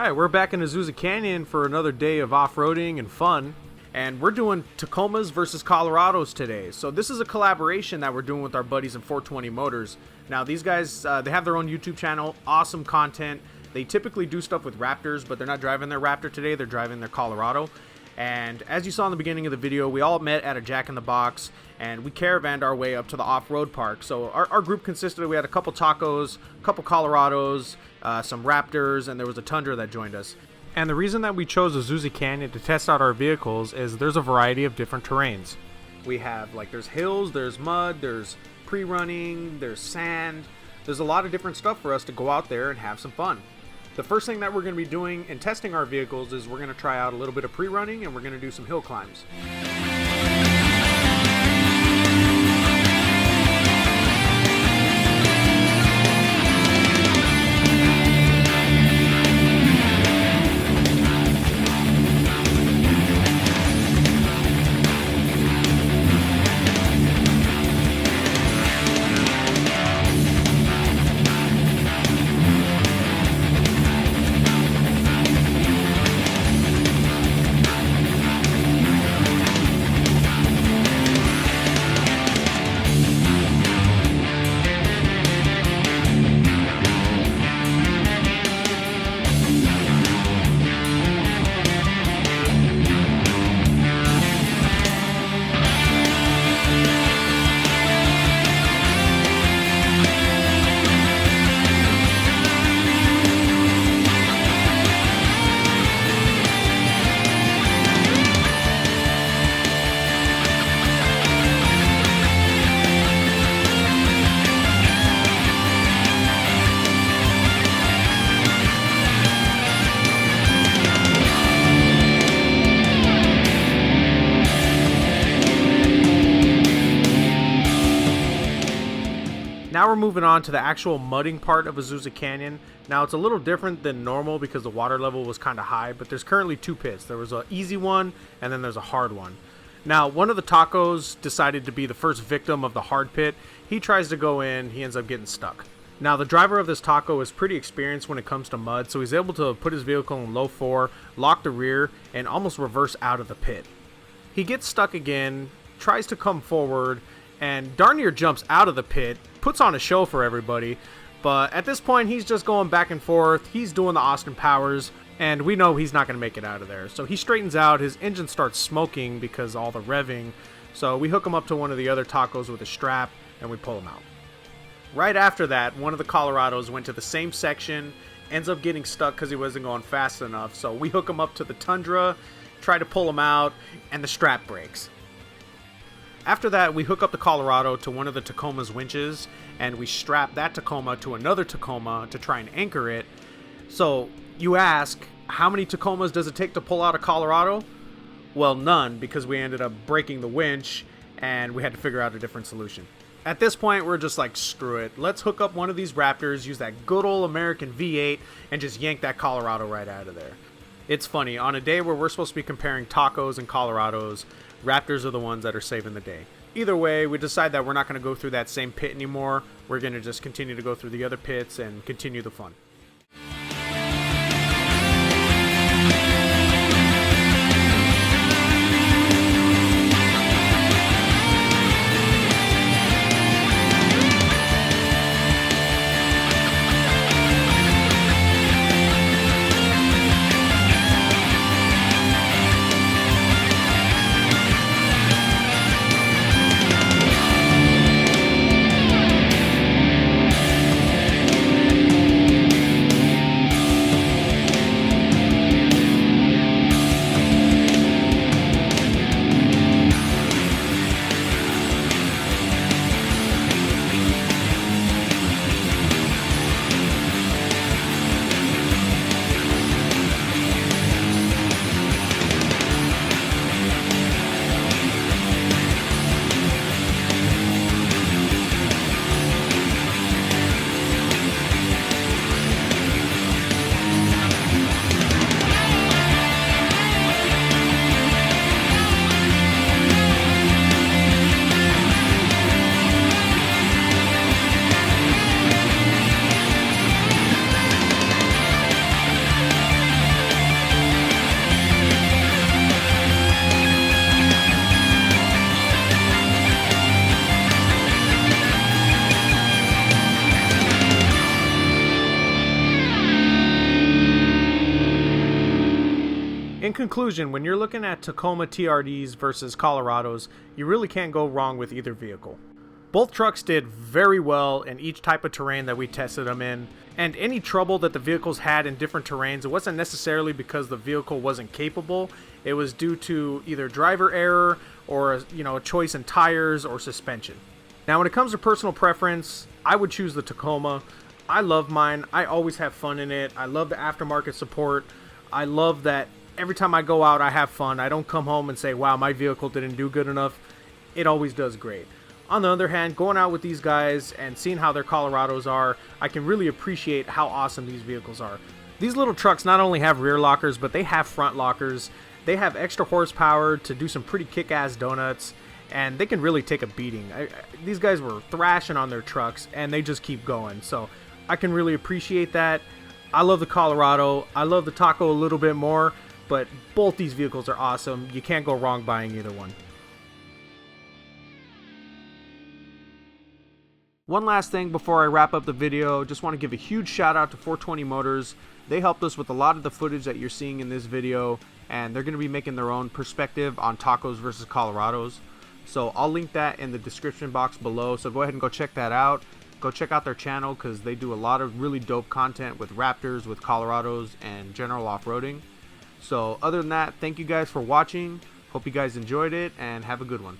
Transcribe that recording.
Alright, we're back in Azusa Canyon for another day of off-roading and fun. And we're doing Tacomas versus Colorados today. So this is a collaboration that we're doing with our buddies in 420 Motors. Now these guys, they have their own YouTube channel, awesome content. They typically do stuff with Raptors, but they're not driving their Raptor today, they're driving their Colorado. And as you saw in the beginning of the video, we all met at a Jack in the Box and we caravanned our way up to the off-road park. So our group consisted of, we had a couple Tacos, a couple Colorados, some Raptors, and there was a Tundra that joined us. And the reason that we chose Azusa Canyon to test out our vehicles is there's a variety of different terrains. We have, like, there's hills, there's mud, there's pre-running, there's sand. There's a lot of different stuff for us to go out there and have some fun. The first thing that we're going to be doing in testing our vehicles is we're going to try out a little bit of pre-running and we're going to do some hill climbs. Now we're moving on to the actual mudding part of Azusa Canyon. Now it's a little different than normal because the water level was kind of high, but there's currently two pits. There was an easy one and then there's a hard one. Now one of the Tacos decided to be the first victim of the hard pit. He tries to go in, he ends up getting stuck. Now the driver of this Taco is pretty experienced when it comes to mud, so he's able to put his vehicle in low 4, lock the rear, and almost reverse out of the pit. He gets stuck again, tries to come forward, and darn near jumps out of the pit, puts on a show for everybody, but at this point he's just going back and forth, he's doing the Austin Powers, and we know he's not going to make it out of there. So he straightens out, his engine starts smoking because all the revving, so we hook him up to one of the other Tacos with a strap, and we pull him out. Right after that, one of the Colorados went to the same section, ends up getting stuck because he wasn't going fast enough, so we hook him up to the Tundra, try to pull him out, and the strap breaks. After that, we hook up the Colorado to one of the Tacoma's winches, and we strap that Tacoma to another Tacoma to try and anchor it. So, you ask, how many Tacomas does it take to pull out a Colorado? Well, none, because we ended up breaking the winch, and we had to figure out a different solution. At this point, we're just like, screw it. Let's hook up one of these Raptors, use that good old American V8, and just yank that Colorado right out of there. It's funny, on a day where we're supposed to be comparing Tacos and Colorados, Raptors are the ones that are saving the day. Either way, we decide that we're not going to go through that same pit anymore. We're going to just continue to go through the other pits and continue the fun. conclusion, when you're looking at Tacoma TRDs versus Colorados, you really can't go wrong with either vehicle. Both trucks did very well in each type of terrain that we tested them in, and any trouble that the vehicles had in different terrains, it wasn't necessarily because the vehicle wasn't capable. It was due to either driver error or a choice in tires or suspension. Now when it comes to personal preference, I would choose the Tacoma. I love mine. I always have fun in it. I love the aftermarket support. I love that every time I go out I have fun. I don't come home and say, wow, my vehicle didn't do good enough. It always does great. On the other hand, going out with these guys and seeing how their Colorados are, I can really appreciate how awesome these vehicles are. These little trucks not only have rear lockers, but they have front lockers. They have extra horsepower to do some pretty kick-ass donuts, and they can really take a beating. These guys were thrashing on their trucks, and they just keep going. So I can really appreciate that. I love the Colorado. I love the Taco a little bit more, but both these vehicles are awesome. You can't go wrong buying either one. One last thing before I wrap up the video, just want to give a huge shout out to 420 Motors. They helped us with a lot of the footage that you're seeing in this video, and they're going to be making their own perspective on Tacos versus Colorados. So I'll link that in the description box below, so go ahead and go check that out. Go check out their channel because they do a lot of really dope content with Raptors, with Colorados, and general off-roading. So other than that, thank you guys for watching. Hope you guys enjoyed it, and have a good one.